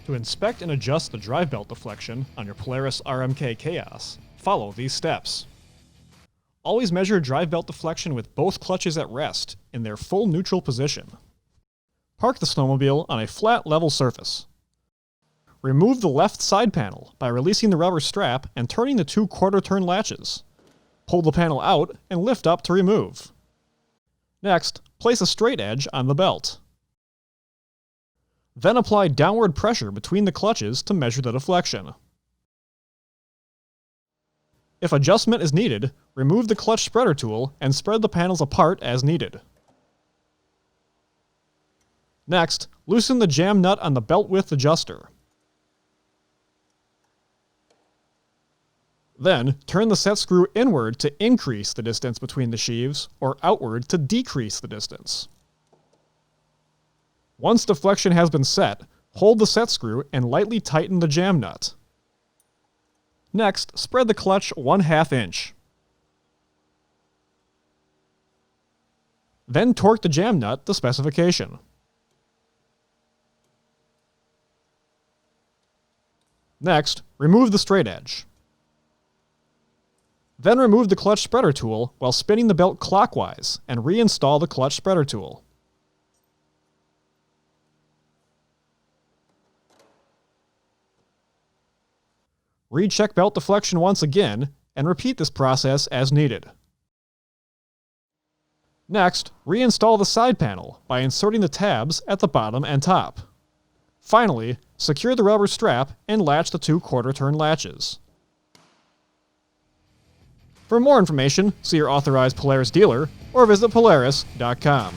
To inspect and adjust the drive belt deflection on your Polaris RMK Khaos, follow these steps. Always measure drive belt deflection with both clutches at rest in their full neutral position. Park the snowmobile on a flat, level surface. Remove the left side panel by releasing the rubber strap and turning the 2 quarter-turn latches. Pull the panel out and lift up to remove. Next, place a straight edge on the belt. Then apply downward pressure between the clutches to measure the deflection. If adjustment is needed, remove the clutch spreader tool and spread the panels apart as needed. Next, loosen the jam nut on the belt width adjuster. Then, turn the set screw inward to increase the distance between the sheaves, or outward to decrease the distance. Once deflection has been set, hold the set screw and lightly tighten the jam nut. Next, spread the clutch 1/2 inch. Then torque the jam nut to specification. Next, remove the straight edge. Then remove the clutch spreader tool while spinning the belt clockwise and reinstall the clutch spreader tool. Recheck belt deflection once again, and repeat this process as needed. Next, reinstall the side panel by inserting the tabs at the bottom and top. Finally, secure the rubber strap and latch the 2 quarter-turn latches. For more information, see your authorized Polaris dealer or visit Polaris.com.